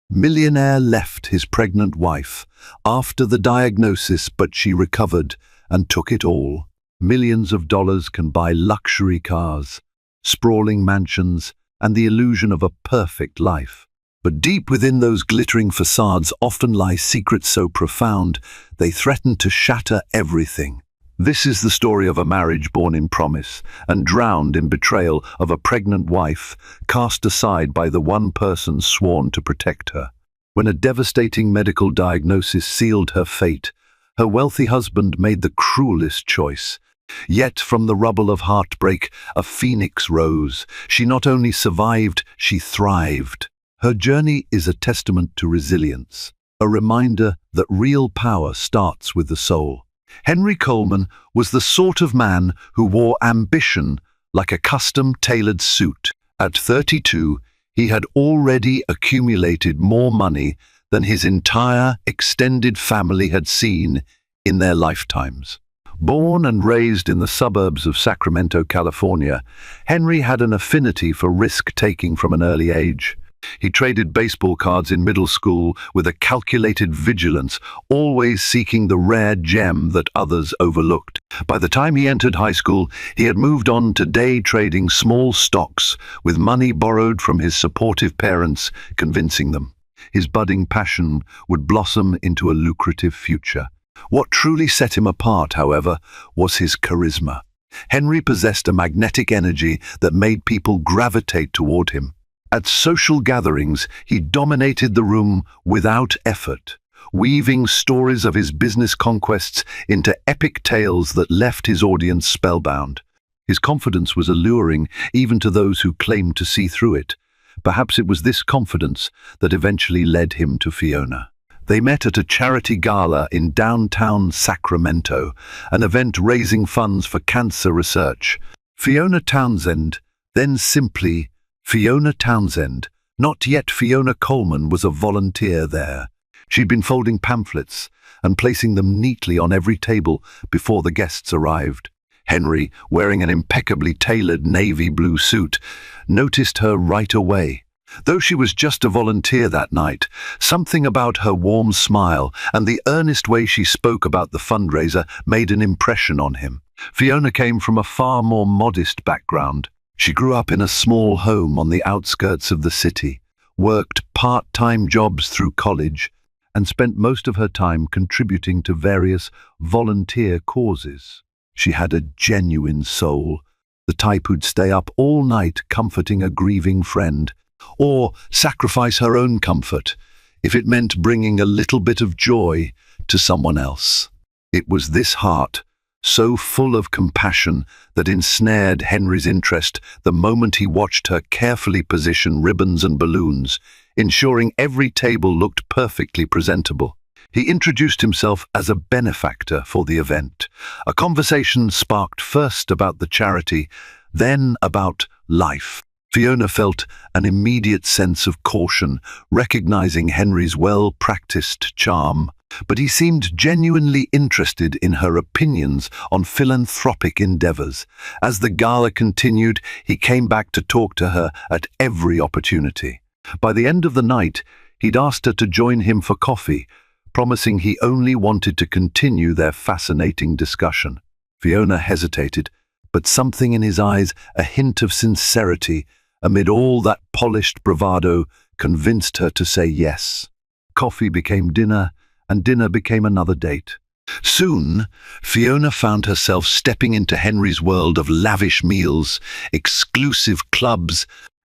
Millionaire left his pregnant wife after the diagnosis, but she recovered and took it all. Millions of dollars can buy luxury cars, sprawling mansions, and the illusion of a perfect life. But deep within those glittering facades often lie secrets so profound they threaten to shatter everything. This is the story of a marriage born in promise and drowned in betrayal, of a pregnant wife cast aside by the one person sworn to protect her. When a devastating medical diagnosis sealed her fate, her wealthy husband made the cruelest choice. Yet from the rubble of heartbreak, a phoenix rose. She not only survived, she thrived. Her journey is a testament to resilience, a reminder that real power starts with the soul. Henry Coleman was the sort of man who wore ambition like a custom-tailored suit. At 32, he had already accumulated more money than his entire extended family had seen in their lifetimes. Born and raised in the suburbs of Sacramento, California, Henry had an affinity for risk-taking from an early age. He traded baseball cards in middle school with a calculated vigilance, always seeking the rare gem that others overlooked. By the time he entered high school, he had moved on to day trading small stocks with money borrowed from his supportive parents, convincing them his budding passion would blossom into a lucrative future. What truly set him apart, however, was his charisma. Henry possessed a magnetic energy that made people gravitate toward him. At social gatherings, he dominated the room without effort, weaving stories of his business conquests into epic tales that left his audience spellbound. His confidence was alluring even to those who claimed to see through it. Perhaps it was this confidence that eventually led him to Fiona. They met at a charity gala in downtown Sacramento, an event raising funds for cancer research. Fiona Townsend, then simply Fiona Townsend, not yet Fiona Coleman, was a volunteer there. She'd been folding pamphlets and placing them neatly on every table before the guests arrived. Henry, wearing an impeccably tailored navy blue suit, noticed her right away. Though she was just a volunteer that night, something about her warm smile and the earnest way she spoke about the fundraiser made an impression on him. Fiona came from a far more modest background. She grew up in a small home on the outskirts of the city, worked part-time jobs through college, and spent most of her time contributing to various volunteer causes. She had a genuine soul, the type who'd stay up all night comforting a grieving friend, or sacrifice her own comfort if it meant bringing a little bit of joy to someone else. It was this heart, so full of compassion, that ensnared Henry's interest the moment he watched her carefully position ribbons and balloons, ensuring every table looked perfectly presentable. He introduced himself as a benefactor for the event. A conversation sparked first about the charity, then about life. Fiona felt an immediate sense of caution, recognizing Henry's well-practiced charm, but he seemed genuinely interested in her opinions on philanthropic endeavors. As the gala continued, he came back to talk to her at every opportunity. By the end of the night, he'd asked her to join him for coffee, promising he only wanted to continue their fascinating discussion. Fiona hesitated, but something in his eyes, a hint of sincerity, amid all that polished bravado, convinced her to say yes. Coffee became dinner, and dinner became another date. Soon, Fiona found herself stepping into Henry's world of lavish meals, exclusive clubs,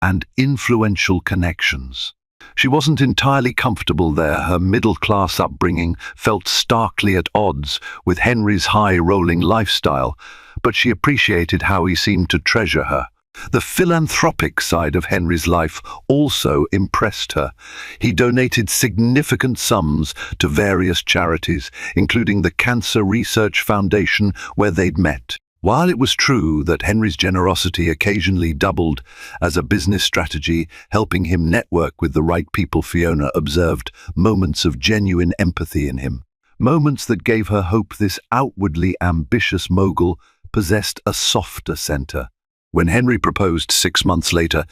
and influential connections. She wasn't entirely comfortable there. Her middle-class upbringing felt starkly at odds with Henry's high-rolling lifestyle, but she appreciated how he seemed to treasure her. The philanthropic side of Henry's life also impressed her. He donated significant sums to various charities, including the Cancer Research Foundation, where they'd met. While it was true that Henry's generosity occasionally doubled as a business strategy, helping him network with the right people, Fiona observed moments of genuine empathy in him. Moments that gave her hope this outwardly ambitious mogul possessed a softer center. When Henry proposed 6 months later,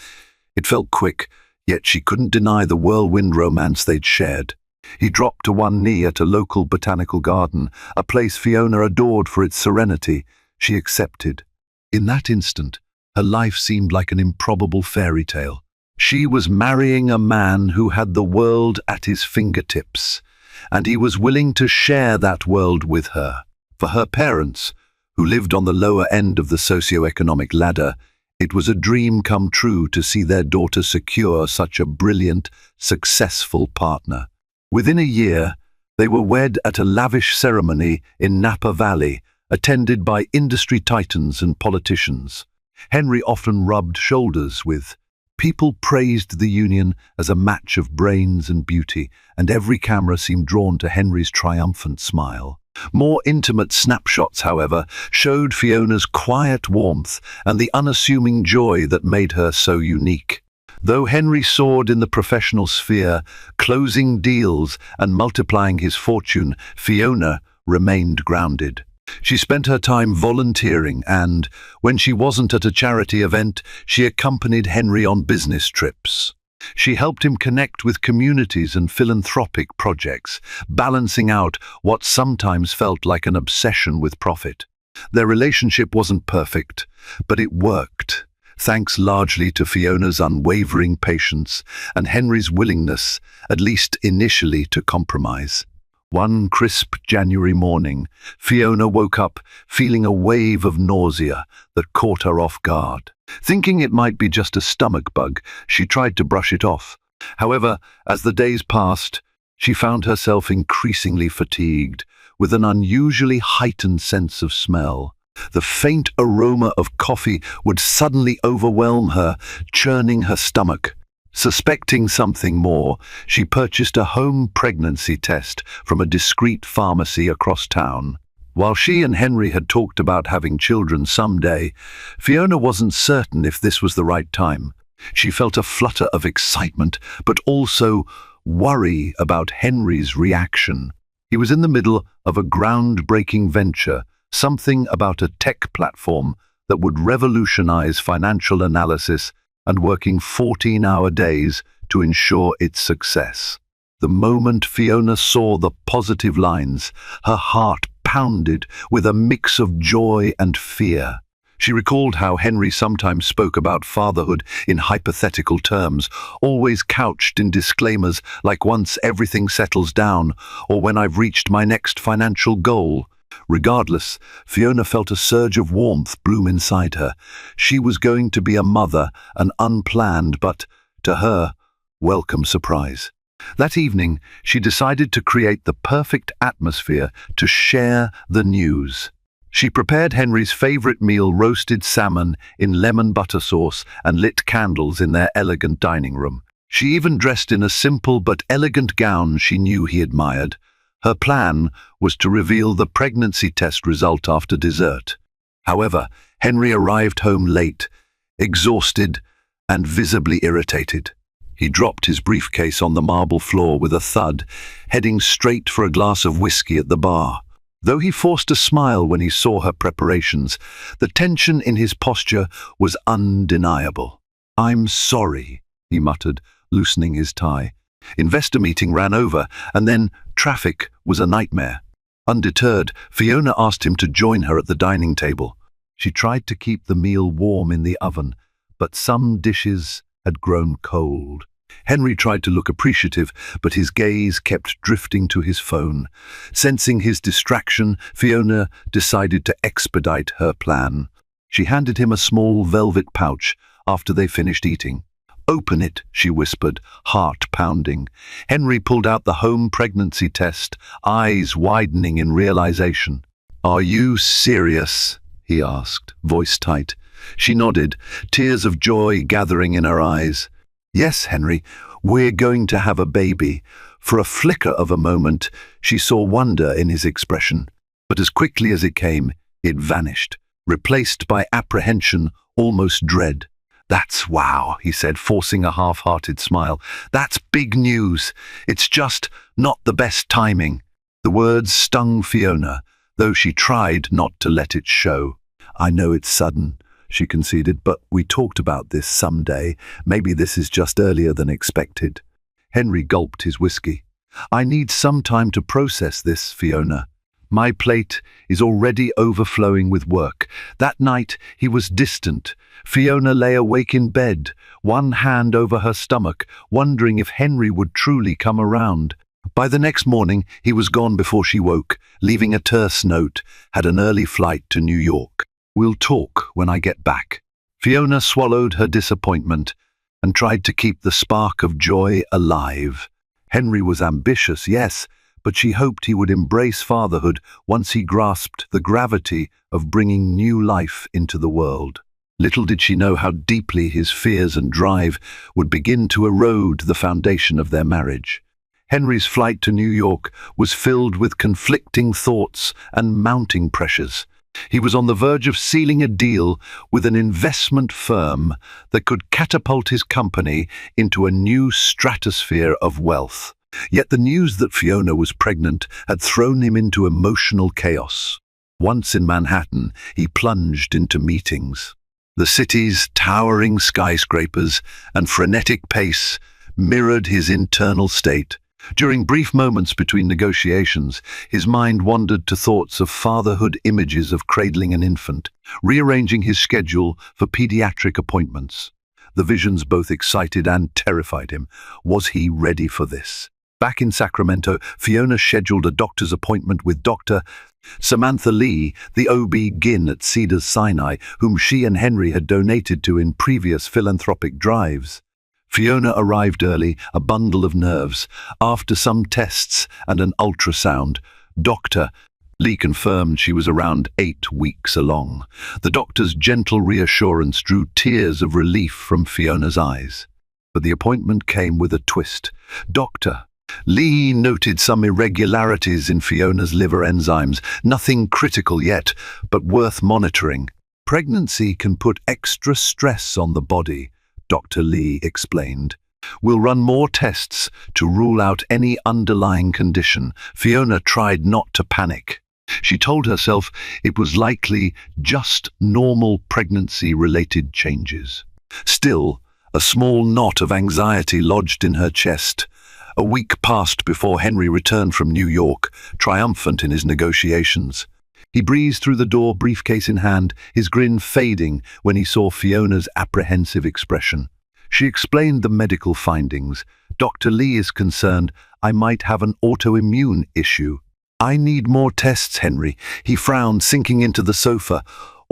it felt quick, Yet she couldn't deny the whirlwind romance they'd shared. He dropped to one knee at a local botanical garden, a place Fiona adored for its serenity. She accepted. In that instant, her life seemed like an improbable fairy tale. She was marrying a man who had the world at his fingertips, and he was willing to share that world with her. For her parents, who lived on the lower end of the socio-economic ladder, it was a dream come true to see their daughter secure such a brilliant, successful partner. Within a year, they were wed at a lavish ceremony in Napa Valley, attended by industry titans and politicians. Henry often rubbed shoulders with. People praised the union as a match of brains and beauty, and every camera seemed drawn to Henry's triumphant smile. More intimate snapshots, however, showed Fiona's quiet warmth and the unassuming joy that made her so unique. Though Henry soared in the professional sphere, closing deals and multiplying his fortune, Fiona remained grounded. She spent her time volunteering and, when she wasn't at a charity event, she accompanied Henry on business trips. She helped him connect with communities and philanthropic projects, balancing out what sometimes felt like an obsession with profit. Their relationship wasn't perfect, but it worked, thanks largely to Fiona's unwavering patience and Henry's willingness, at least initially, to compromise. One crisp January morning, Fiona woke up feeling a wave of nausea that caught her off guard. Thinking it might be just a stomach bug, she tried to brush it off. However, as the days passed, she found herself increasingly fatigued, with an unusually heightened sense of smell. The faint aroma of coffee would suddenly overwhelm her, churning her stomach. Suspecting something more, she purchased a home pregnancy test from a discreet pharmacy across town. While she and Henry had talked about having children someday, Fiona wasn't certain if this was the right time. She felt a flutter of excitement, but also worry about Henry's reaction. He was in the middle of a groundbreaking venture, something about a tech platform that would revolutionize financial analysis and working 14-hour days to ensure its success. The moment Fiona saw the positive lines, her heart pounded with a mix of joy and fear. She recalled how Henry sometimes spoke about fatherhood in hypothetical terms, always couched in disclaimers like "once everything settles down" or "when I've reached my next financial goal." Regardless, Fiona felt a surge of warmth bloom inside her. She was going to be a mother, an unplanned but, to her, welcome surprise. That evening, she decided to create the perfect atmosphere to share the news. She prepared Henry's favorite meal, roasted salmon in lemon butter sauce, and lit candles in their elegant dining room. She even dressed in a simple but elegant gown she knew he admired. Her plan was to reveal the pregnancy test result after dessert. However, Henry arrived home late, exhausted and visibly irritated. He dropped his briefcase on the marble floor with a thud, heading straight for a glass of whiskey at the bar. Though he forced a smile when he saw her preparations, the tension in his posture was undeniable. "I'm sorry," he muttered, loosening his tie. Investor meeting ran over, and then traffic was a nightmare. Undeterred, Fiona asked him to join her at the dining table. She tried to keep the meal warm in the oven, but some dishes had grown cold. Henry tried to look appreciative, but his gaze kept drifting to his phone. Sensing his distraction, Fiona decided to expedite her plan. She handed him a small velvet pouch after they finished eating. "Open it," she whispered, heart pounding. Henry pulled out the home pregnancy test, eyes widening in realization. "Are you serious?" he asked, voice tight. She nodded, tears of joy gathering in her eyes. "Yes, Henry, we're going to have a baby." For a flicker of a moment, she saw wonder in his expression, but as quickly as it came, it vanished, replaced by apprehension, almost dread. "That's wow," he said, forcing a half-hearted smile. "That's big news. It's just not the best timing." The words stung Fiona, though she tried not to let it show. "I know it's sudden," she conceded, but we talked about this someday. Maybe this is just earlier than expected. Henry gulped his whiskey. I need some time to process this, Fiona. My plate is already overflowing with work. That night he was distant. Fiona lay awake in bed, one hand over her stomach, wondering if Henry would truly come around. By the next morning he was gone before she woke, leaving a terse note, had an early flight to New York. We'll talk when I get back. Fiona swallowed her disappointment and tried to keep the spark of joy alive. Henry was ambitious, yes, but she hoped he would embrace fatherhood once he grasped the gravity of bringing new life into the world. Little did she know how deeply his fears and drive would begin to erode the foundation of their marriage. Henry's flight to New York was filled with conflicting thoughts and mounting pressures. He was on the verge of sealing a deal with an investment firm that could catapult his company into a new stratosphere of wealth. Yet the news that Fiona was pregnant had thrown him into emotional chaos. Once in Manhattan, he plunged into meetings. The city's towering skyscrapers and frenetic pace mirrored his internal state. During brief moments between negotiations, his mind wandered to thoughts of fatherhood, images of cradling an infant, rearranging his schedule for pediatric appointments. The visions both excited and terrified him. Was he ready for this? Back in Sacramento, Fiona scheduled a doctor's appointment with Dr. Samantha Lee, the OB-GYN at Cedars-Sinai, whom she and Henry had donated to in previous philanthropic drives. Fiona arrived early, a bundle of nerves. After some tests and an ultrasound, Dr. Lee confirmed she was around 8 weeks along. The doctor's gentle reassurance drew tears of relief from Fiona's eyes. But the appointment came with a twist. Dr. Lee noted some irregularities in Fiona's liver enzymes, nothing critical yet, but worth monitoring. Pregnancy can put extra stress on the body, Dr. Lee explained. We'll run more tests to rule out any underlying condition. Fiona tried not to panic. She told herself it was likely just normal pregnancy-related changes. Still, a small knot of anxiety lodged in her chest. A week passed before Henry returned from New York, triumphant in his negotiations. He breezed through the door, briefcase in hand, his grin fading when he saw Fiona's apprehensive expression. She explained the medical findings. Dr. Lee is concerned I might have an autoimmune issue. I need more tests, Henry. He frowned, sinking into the sofa.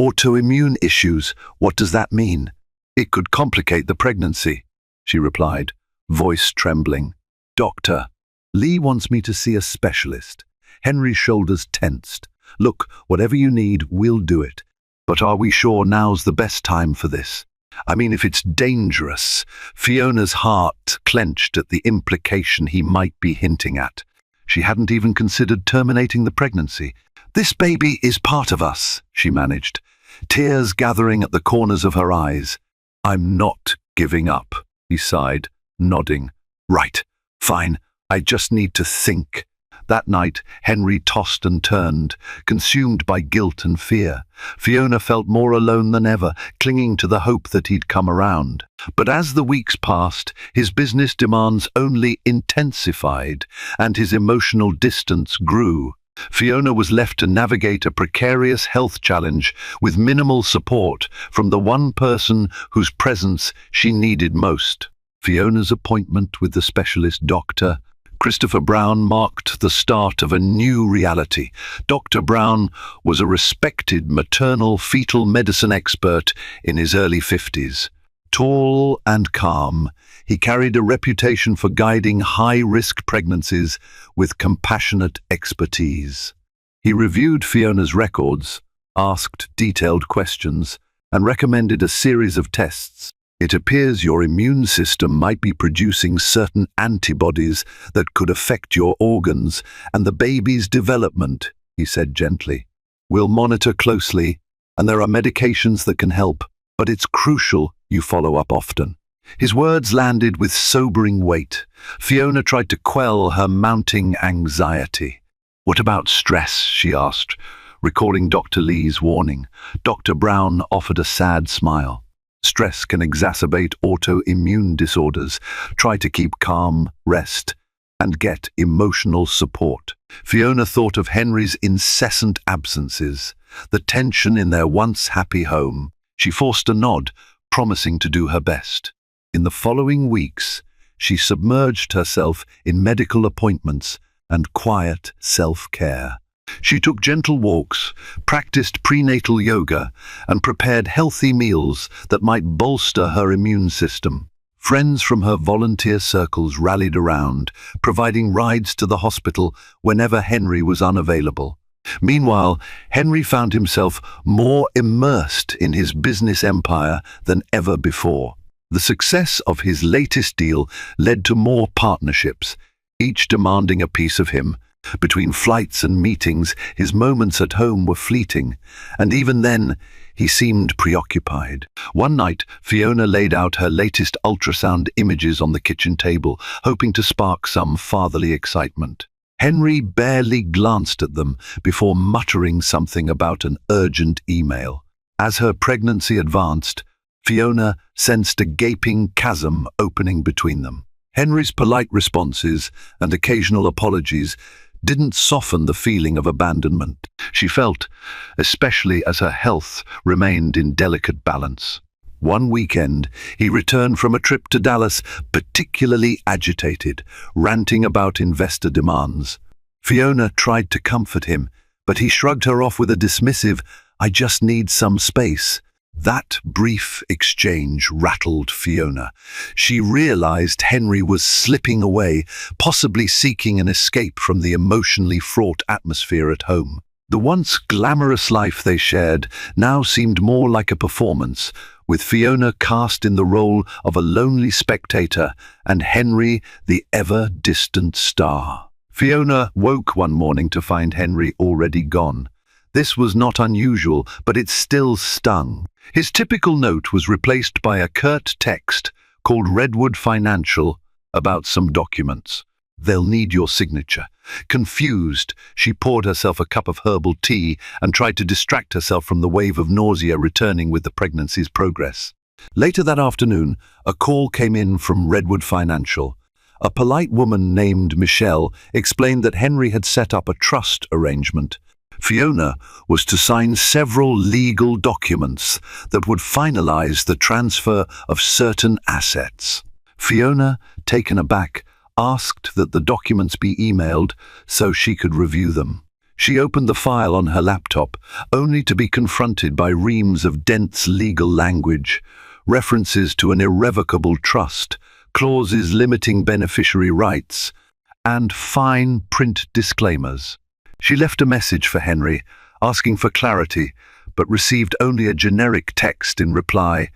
Autoimmune issues, what does that mean? It could complicate the pregnancy, she replied, voice trembling. Doctor, Lee wants me to see a specialist. Henry's shoulders tensed. Look, whatever you need, we'll do it. But are we sure now's the best time for this? I mean, if it's dangerous. Fiona's heart clenched at the implication he might be hinting at. She hadn't even considered terminating the pregnancy. This baby is part of us, she managed, tears gathering at the corners of her eyes. I'm not giving up, he sighed, nodding. Right, fine, I just need to think. That night, Henry tossed and turned, consumed by guilt and fear. Fiona felt more alone than ever, clinging to the hope that he'd come around. But as the weeks passed, his business demands only intensified, and his emotional distance grew. Fiona was left to navigate a precarious health challenge with minimal support from the one person whose presence she needed most. Fiona's appointment with the specialist doctor, Christopher Brown, marked the start of a new reality. Dr. Brown was a respected maternal fetal medicine expert in his early 50s. Tall and calm, he carried a reputation for guiding high-risk pregnancies with compassionate expertise. He reviewed Fiona's records, asked detailed questions, and recommended a series of tests. It appears your immune system might be producing certain antibodies that could affect your organs and the baby's development, he said gently. We'll monitor closely, and there are medications that can help, but it's crucial you follow up often. His words landed with sobering weight. Fiona tried to quell her mounting anxiety. What about stress, she asked, Recalling Dr. Lee's warning, Dr. Brown offered a sad smile. Stress can exacerbate autoimmune disorders. Try to keep calm, rest, and get emotional support. Fiona thought of Henry's incessant absences, the tension in their once happy home. She forced a nod, promising to do her best. In the following weeks, she submerged herself in medical appointments and quiet self-care. She took gentle walks, practiced prenatal yoga, and prepared healthy meals that might bolster her immune system. Friends from her volunteer circles rallied around, providing rides to the hospital whenever Henry was unavailable. Meanwhile, Henry found himself more immersed in his business empire than ever before. The success of his latest deal led to more partnerships, each demanding a piece of him. Between flights and meetings, his moments at home were fleeting, and even then, he seemed preoccupied. One night, Fiona laid out her latest ultrasound images on the kitchen table, hoping to spark some fatherly excitement. Henry barely glanced at them before muttering something about an urgent email. As her pregnancy advanced, Fiona sensed a gaping chasm opening between them. Henry's polite responses and occasional apologies didn't soften the feeling of abandonment she felt, especially as her health remained in delicate balance. One weekend, he returned from a trip to Dallas, particularly agitated, ranting about investor demands. Fiona tried to comfort him, but he shrugged her off with a dismissive, "I just need some space." That brief exchange rattled Fiona. She realized Henry was slipping away, possibly seeking an escape from the emotionally fraught atmosphere at home. The once glamorous life they shared now seemed more like a performance, with Fiona cast in the role of a lonely spectator and Henry the ever-distant star. Fiona woke one morning to find Henry already gone. This was not unusual, but it still stung. His typical note was replaced by a curt text called Redwood Financial about some documents. "They'll need your signature." Confused, she poured herself a cup of herbal tea and tried to distract herself from the wave of nausea returning with the pregnancy's progress. Later that afternoon, a call came in from Redwood Financial. A polite woman named Michelle explained that Henry had set up a trust arrangement. Fiona was to sign several legal documents that would finalize the transfer of certain assets. Fiona, taken aback, asked that the documents be emailed so she could review them. She opened the file on her laptop, only to be confronted by reams of dense legal language, references to an irrevocable trust, clauses limiting beneficiary rights, and fine print disclaimers. She left a message for Henry, asking for clarity, but received only a generic text in reply,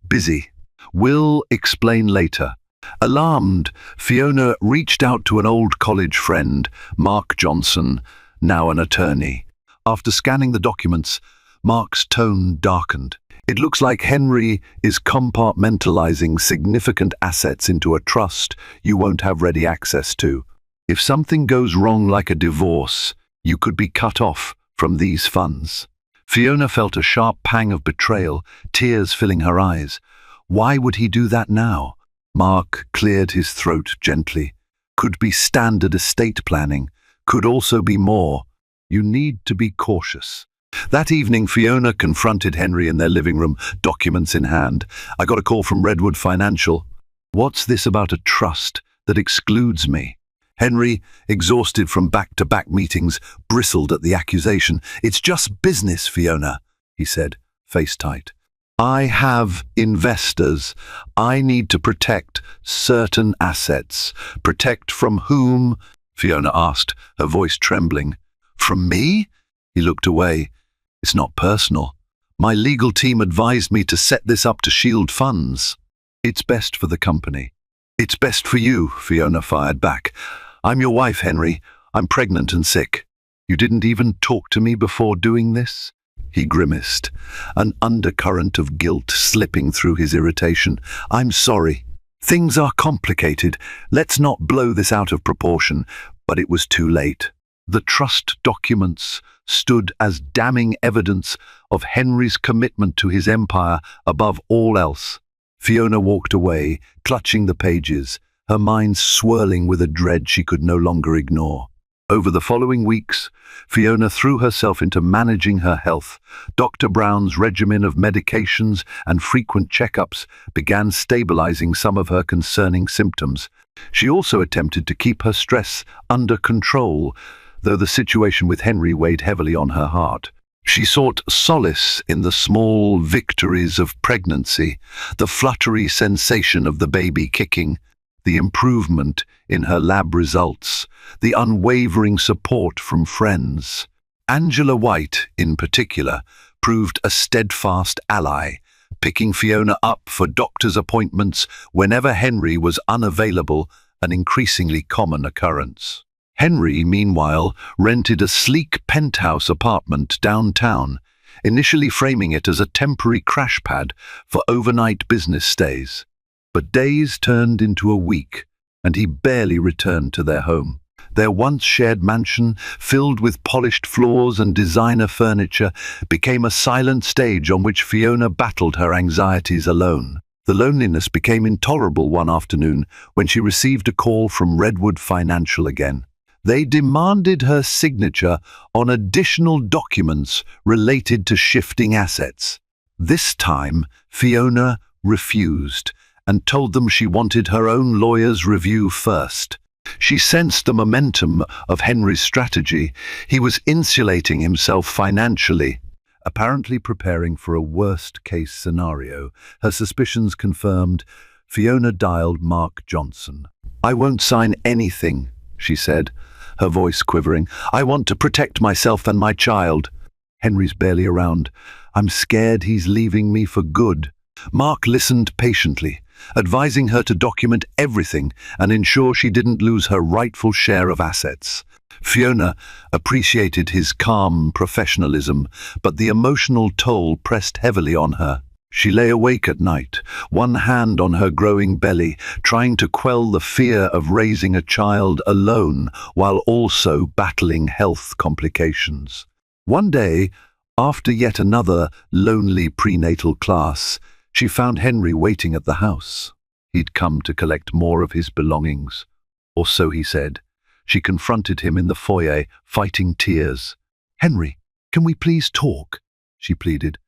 "Busy. Will explain later." Alarmed, Fiona reached out to an old college friend, Mark Johnson, now an attorney. After scanning the documents, Mark's tone darkened. "It looks like Henry is compartmentalizing significant assets into a trust you won't have ready access to. If something goes wrong like a divorce, you could be cut off from these funds." Fiona felt a sharp pang of betrayal, tears filling her eyes. Why would he do that now? Mark cleared his throat gently. "Could be standard estate planning, could also be more. You need to be cautious." That evening, Fiona confronted Henry in their living room, documents in hand. "I got a call from Redwood Financial. What's this about a trust that excludes me?" Henry, exhausted from back-to-back meetings, bristled at the accusation. "It's just business, Fiona," he said, face tight. "I have investors. I need to protect certain assets." "Protect from whom?" Fiona asked, her voice trembling. "From me?" He looked away. "It's not personal. My legal team advised me to set this up to shield funds. It's best for the company." "It's best for you," Fiona fired back. "I'm your wife, Henry. I'm pregnant and sick. You didn't even talk to me before doing this?" He grimaced, an undercurrent of guilt slipping through his irritation. "I'm sorry. Things are complicated. Let's not blow this out of proportion." But it was too late. The trust documents, stood as damning evidence of Henry's commitment to his empire above all else. Fiona walked away, clutching the pages, her mind swirling with a dread she could no longer ignore. Over the following weeks, Fiona threw herself into managing her health. Dr. Brown's regimen of medications and frequent checkups began stabilizing some of her concerning symptoms. She also attempted to keep her stress under control, though the situation with Henry weighed heavily on her heart. She sought solace in the small victories of pregnancy, the fluttery sensation of the baby kicking, the improvement in her lab results, the unwavering support from friends. Angela White, in particular, proved a steadfast ally, picking Fiona up for doctor's appointments whenever Henry was unavailable, an increasingly common occurrence. Henry, meanwhile, rented a sleek penthouse apartment downtown, initially framing it as a temporary crash pad for overnight business stays. But days turned into a week, and he barely returned to their home. Their once shared mansion, filled with polished floors and designer furniture, became a silent stage on which Fiona battled her anxieties alone. The loneliness became intolerable one afternoon when she received a call from Redwood Financial again. They demanded her signature on additional documents related to shifting assets. This time, Fiona refused and told them she wanted her own lawyer's review first. She sensed the momentum of Henry's strategy. He was insulating himself financially, apparently preparing for a worst-case scenario. Her suspicions confirmed, Fiona dialed Mark Johnson. "I won't sign anything," she said, her voice quivering. "I want to protect myself and my child. Henry's barely around. I'm scared he's leaving me for good." Mark listened patiently, advising her to document everything and ensure she didn't lose her rightful share of assets. Fiona appreciated his calm professionalism, but the emotional toll pressed heavily on her. She lay awake at night, one hand on her growing belly, trying to quell the fear of raising a child alone while also battling health complications. One day, after yet another lonely prenatal class, she found Henry waiting at the house. He'd come to collect more of his belongings, or so he said. She confronted him in the foyer, fighting tears. "Henry, can we please talk?" she pleaded.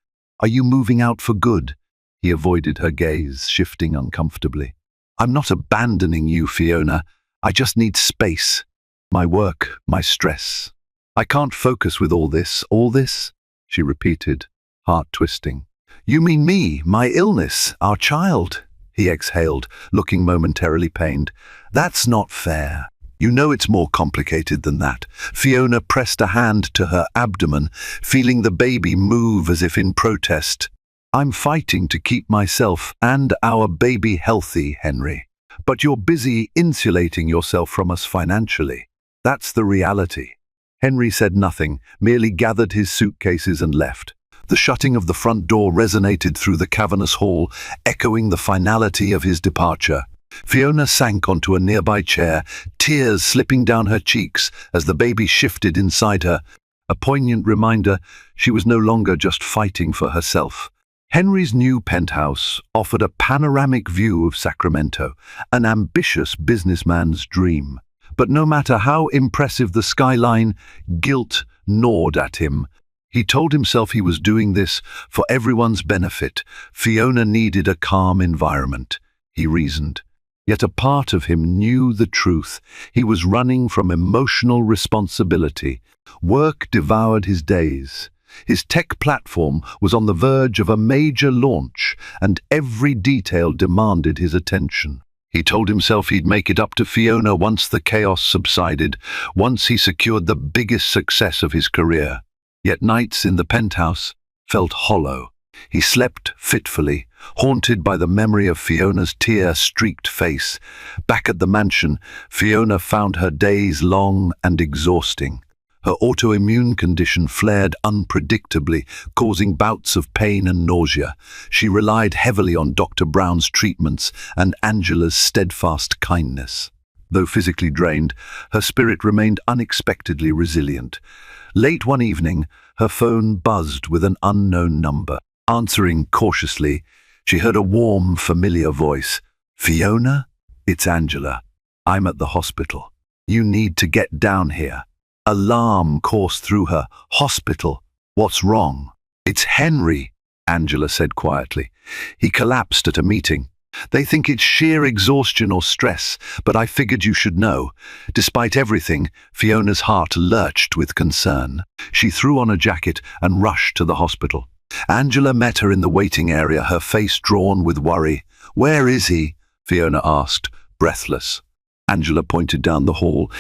"Are you moving out for good?" He avoided her gaze, shifting uncomfortably. "I'm not abandoning you, Fiona. I just need space. My work, my stress. I can't focus with all this, she repeated, heart twisting. "You mean me, my illness, our child?" he exhaled, looking momentarily pained. "That's not fair. You know it's more complicated than that." Fiona pressed a hand to her abdomen, feeling the baby move as if in protest. "I'm fighting to keep myself and our baby healthy, Henry. But you're busy insulating yourself from us financially. That's the reality." Henry said nothing, merely gathered his suitcases and left. The shutting of the front door resonated through the cavernous hall, echoing the finality of his departure. Fiona sank onto a nearby chair, tears slipping down her cheeks as the baby shifted inside her, a poignant reminder she was no longer just fighting for herself. Henry's new penthouse offered a panoramic view of Sacramento, an ambitious businessman's dream. But no matter how impressive the skyline, guilt gnawed at him. He told himself he was doing this for everyone's benefit. Fiona needed a calm environment, he reasoned. Yet a part of him knew the truth. He was running from emotional responsibility. Work devoured his days. His tech platform was on the verge of a major launch, and every detail demanded his attention. He told himself he'd make it up to Fiona once the chaos subsided, once he secured the biggest success of his career. Yet nights in the penthouse felt hollow. He slept fitfully, haunted by the memory of Fiona's tear-streaked face. Back at the mansion, Fiona found her days long and exhausting. Her autoimmune condition flared unpredictably, causing bouts of pain and nausea. She relied heavily on Dr. Brown's treatments and Angela's steadfast kindness. Though physically drained, her spirit remained unexpectedly resilient. Late one evening, her phone buzzed with an unknown number. Answering cautiously, she heard a warm, familiar voice. "Fiona? It's Angela. I'm at the hospital. You need to get down here." Alarm coursed through her. "Hospital? What's wrong?" "It's Henry," Angela said quietly. "He collapsed at a meeting. They think it's sheer exhaustion or stress, but I figured you should know." Despite everything, Fiona's heart lurched with concern. She threw on a jacket and rushed to the hospital. Angela met her in the waiting area, her face drawn with worry. "Where is he?" Fiona asked, breathless. Angela pointed down the hall.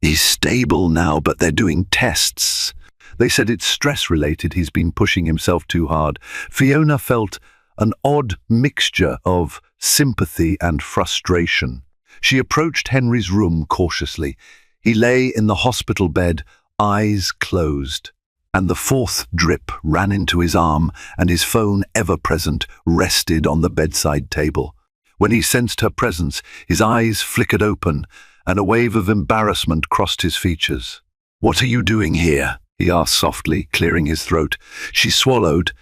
"He's stable now, but they're doing tests. They said it's stress-related. He's been pushing himself too hard." Fiona felt an odd mixture of sympathy and frustration. She approached Henry's room cautiously. He lay in the hospital bed, eyes closed, and the fourth drip ran into his arm, and his phone, ever present, rested on the bedside table. When he sensed her presence, his eyes flickered open, and a wave of embarrassment crossed his features. "What are you doing here?" he asked softly, clearing his throat. She swallowed.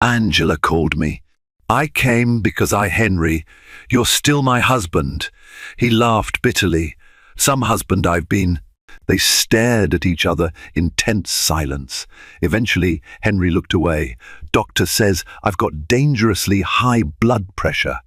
"Angela called me. I came because Henry, you're still my husband." He laughed bitterly. "Some husband I've been." They stared at each other in tense silence. Eventually, Henry looked away. "Doctor says I've got dangerously high blood pressure."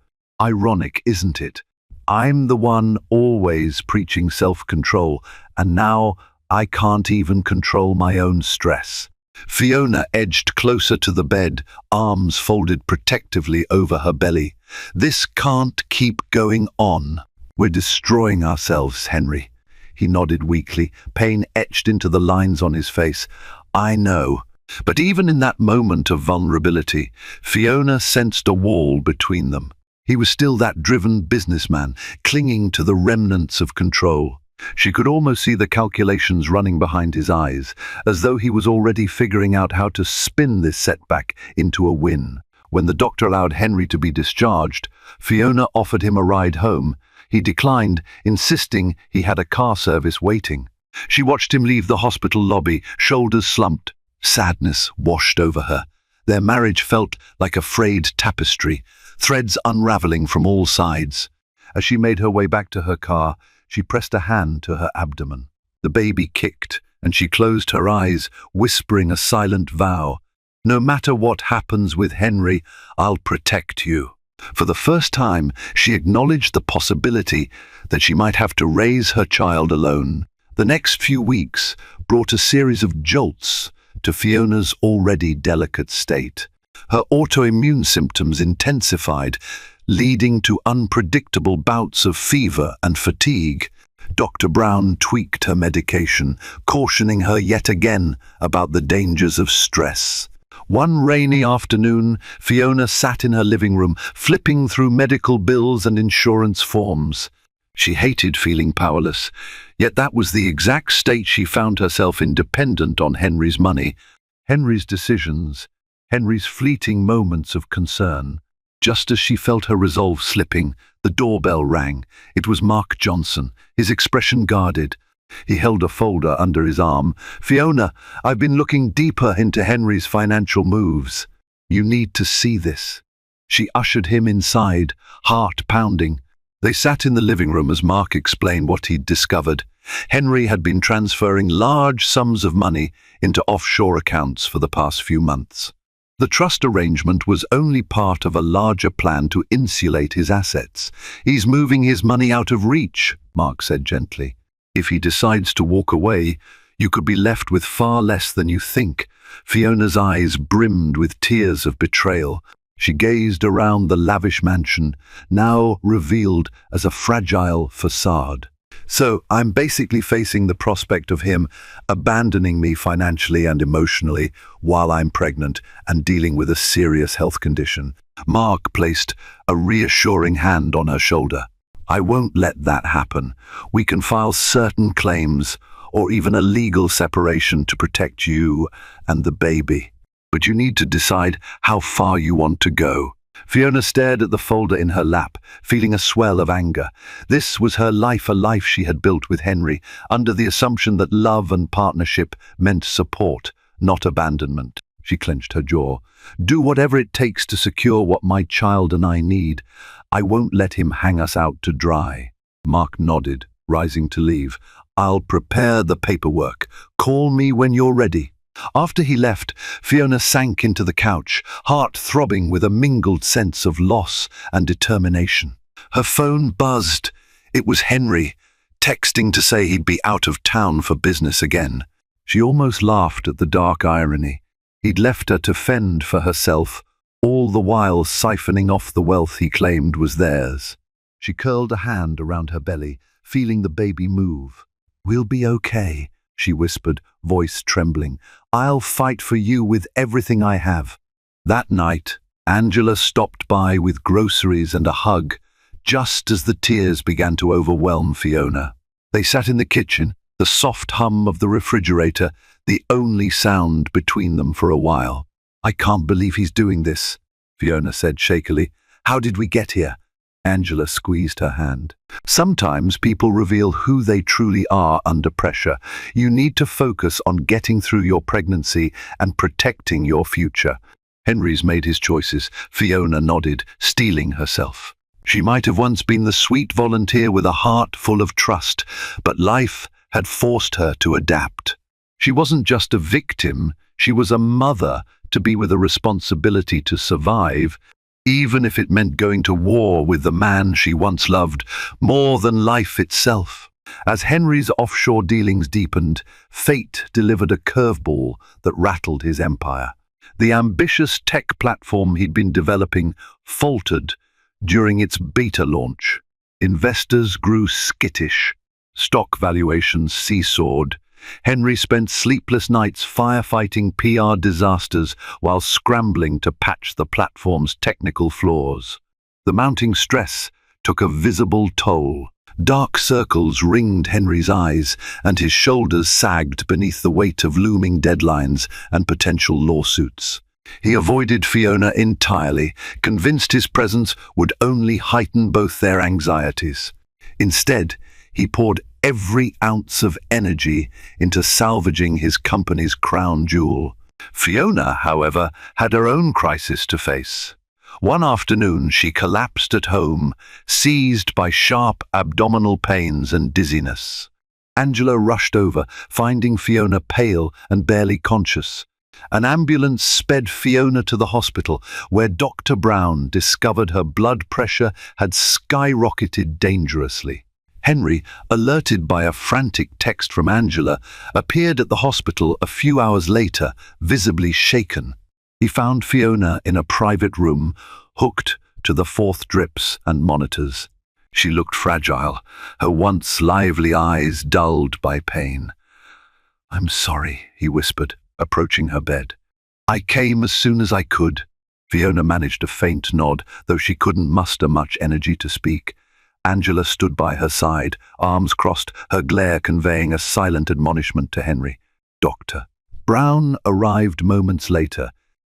Ironic, isn't it? I'm the one always preaching self-control, and now I can't even control my own stress. Fiona edged closer to the bed, arms folded protectively over her belly. "This can't keep going on. We're destroying ourselves, Henry." He nodded weakly, pain etched into the lines on his face. "I know." But even in that moment of vulnerability, Fiona sensed a wall between them. He was still that driven businessman, clinging to the remnants of control. She could almost see the calculations running behind his eyes, as though he was already figuring out how to spin this setback into a win. When the doctor allowed Henry to be discharged, Fiona offered him a ride home. He declined, insisting he had a car service waiting. She watched him leave the hospital lobby, shoulders slumped. Sadness washed over her. Their marriage felt like a frayed tapestry, threads unraveling from all sides. As she made her way back to her car, she pressed a hand to her abdomen. The baby kicked, and she closed her eyes, whispering a silent vow. "No matter what happens with Henry, I'll protect you." For the first time, she acknowledged the possibility that she might have to raise her child alone. The next few weeks brought a series of jolts to Fiona's already delicate state. Her autoimmune symptoms intensified, leading to unpredictable bouts of fever and fatigue. Dr. Brown tweaked her medication, cautioning her yet again about the dangers of stress. One rainy afternoon, Fiona sat in her living room, flipping through medical bills and insurance forms. She hated feeling powerless, yet that was the exact state she found herself in, dependent on Henry's money, Henry's decisions, Henry's fleeting moments of concern. Just as she felt her resolve slipping, the doorbell rang. It was Mark Johnson, his expression guarded. He held a folder under his arm. "Fiona, I've been looking deeper into Henry's financial moves. You need to see this." She ushered him inside, heart pounding. They sat in the living room as Mark explained what he'd discovered. Henry had been transferring large sums of money into offshore accounts for the past few months. The trust arrangement was only part of a larger plan to insulate his assets. "He's moving his money out of reach," Mark said gently. "If he decides to walk away, you could be left with far less than you think." Fiona's eyes brimmed with tears of betrayal. She gazed around the lavish mansion, now revealed as a fragile facade. "So I'm basically facing the prospect of him abandoning me financially and emotionally while I'm pregnant and dealing with a serious health condition." Mark placed a reassuring hand on her shoulder. "I won't let that happen. We can file certain claims or even a legal separation to protect you and the baby. But you need to decide how far you want to go." Fiona stared at the folder in her lap, feeling a swell of anger. This was her life, a life she had built with Henry, under the assumption that love and partnership meant support, not abandonment. She clenched her jaw. Do whatever it takes to secure what my child and I need. I won't let him hang us out to dry. Mark nodded, rising to leave. I'll prepare the paperwork. Call me when you're ready. After he left, Fiona sank into the couch, heart throbbing with a mingled sense of loss and determination. Her phone buzzed. It was Henry, texting to say he'd be out of town for business again. She almost laughed at the dark irony. He'd left her to fend for herself, all the while siphoning off the wealth he claimed was theirs. She curled a hand around her belly, feeling the baby move. We'll be okay, she whispered, voice trembling. I'll fight for you with everything I have. That night, Angela stopped by with groceries and a hug, just as the tears began to overwhelm Fiona. They sat in the kitchen, the soft hum of the refrigerator, the only sound between them for a while. I can't believe he's doing this, Fiona said shakily. How did we get here? Angela squeezed her hand. Sometimes people reveal who they truly are under pressure. You need to focus on getting through your pregnancy and protecting your future. Henry's made his choices, Fiona nodded, steeling herself. She might have once been the sweet volunteer with a heart full of trust, but life had forced her to adapt. She wasn't just a victim, she was a mother to be with a responsibility to survive, even if it meant going to war with the man she once loved more than life itself. As Henry's offshore dealings deepened, fate delivered a curveball that rattled his empire. The ambitious tech platform he'd been developing faltered during its beta launch. Investors grew skittish. Stock valuations seesawed. Henry spent sleepless nights firefighting PR disasters while scrambling to patch the platform's technical flaws. The mounting stress took a visible toll. Dark circles ringed Henry's eyes, and his shoulders sagged beneath the weight of looming deadlines and potential lawsuits. He avoided Fiona entirely, convinced his presence would only heighten both their anxieties. Instead, he poured every ounce of energy into salvaging his company's crown jewel. Fiona, however, had her own crisis to face. One afternoon, she collapsed at home, seized by sharp abdominal pains and dizziness. Angela rushed over, finding Fiona pale and barely conscious. An ambulance sped Fiona to the hospital, where Dr. Brown discovered her blood pressure had skyrocketed dangerously. Henry, alerted by a frantic text from Angela, appeared at the hospital a few hours later, visibly shaken. He found Fiona in a private room, hooked to the fourth drips and monitors. She looked fragile, her once lively eyes dulled by pain. "I'm sorry," he whispered, approaching her bed. "I came as soon as I could." Fiona managed a faint nod, though she couldn't muster much energy to speak. Angela stood by her side, arms crossed, her glare conveying a silent admonishment to Henry. Dr. Brown arrived moments later,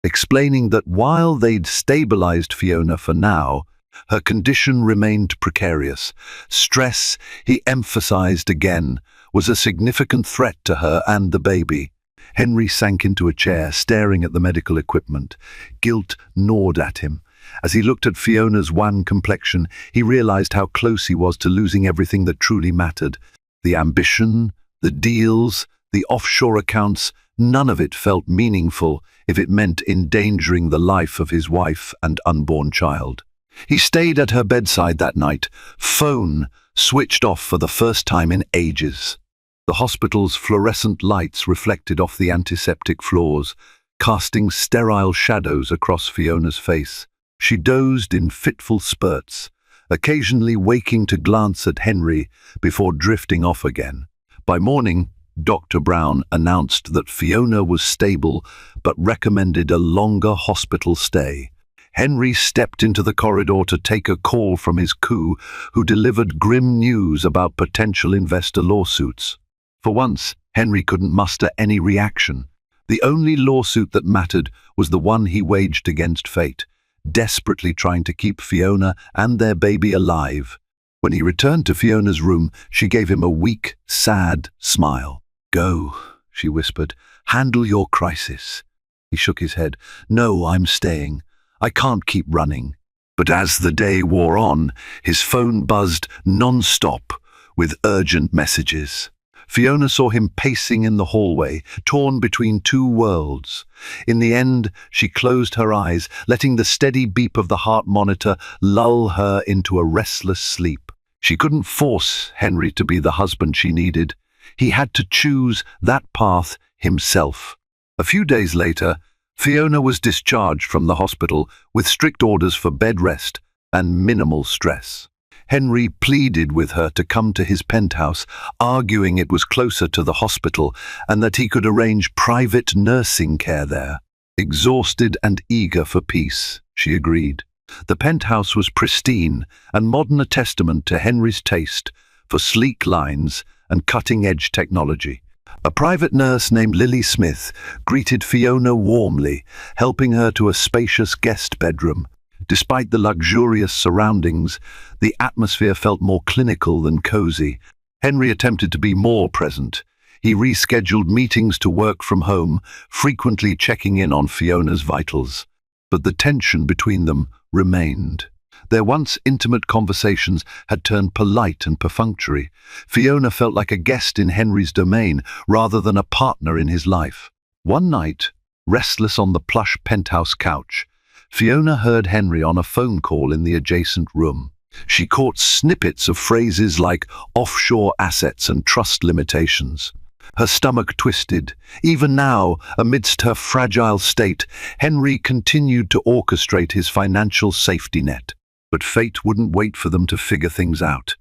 explaining that while they'd stabilized Fiona for now, her condition remained precarious. Stress, he emphasized again, was a significant threat to her and the baby. Henry sank into a chair, staring at the medical equipment. Guilt gnawed at him. As he looked at Fiona's wan complexion, he realized how close he was to losing everything that truly mattered. The ambition, the deals, the offshore accounts, none of it felt meaningful if it meant endangering the life of his wife and unborn child. He stayed at her bedside that night, phone switched off for the first time in ages. The hospital's fluorescent lights reflected off the antiseptic floors, casting sterile shadows across Fiona's face. She dozed in fitful spurts, occasionally waking to glance at Henry before drifting off again. By morning, Dr. Brown announced that Fiona was stable but recommended a longer hospital stay. Henry stepped into the corridor to take a call from his coup, who delivered grim news about potential investor lawsuits. For once, Henry couldn't muster any reaction. The only lawsuit that mattered was the one he waged against fate. desperately trying to keep Fiona and their baby alive. When he returned to Fiona's room, she gave him a weak, sad smile. "Go," she whispered. "Handle your crisis." He shook his head. "No, I'm staying. I can't keep running." But as the day wore on, his phone buzzed non-stop with urgent messages. Fiona saw him pacing in the hallway, torn between two worlds. In the end, she closed her eyes, letting the steady beep of the heart monitor lull her into a restless sleep. She couldn't force Henry to be the husband she needed. He had to choose that path himself. A few days later, Fiona was discharged from the hospital with strict orders for bed rest and minimal stress. Henry pleaded with her to come to his penthouse, arguing it was closer to the hospital and that he could arrange private nursing care there. Exhausted and eager for peace, she agreed. The penthouse was pristine and modern, a testament to Henry's taste for sleek lines and cutting-edge technology. A private nurse named Lily Smith greeted Fiona warmly, helping her to a spacious guest bedroom. Despite the luxurious surroundings, the atmosphere felt more clinical than cozy. Henry attempted to be more present. He rescheduled meetings to work from home, frequently checking in on Fiona's vitals. But the tension between them remained. Their once intimate conversations had turned polite and perfunctory. Fiona felt like a guest in Henry's domain rather than a partner in his life. One night, restless on the plush penthouse couch, Fiona heard Henry on a phone call in the adjacent room. She caught snippets of phrases like offshore assets and trust limitations. Her stomach twisted. Even now, amidst her fragile state, Henry continued to orchestrate his financial safety net. But fate wouldn't wait for them to figure things out.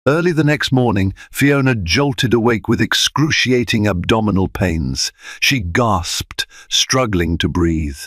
Early the next morning, Fiona jolted awake with excruciating abdominal pains. She gasped, struggling to breathe.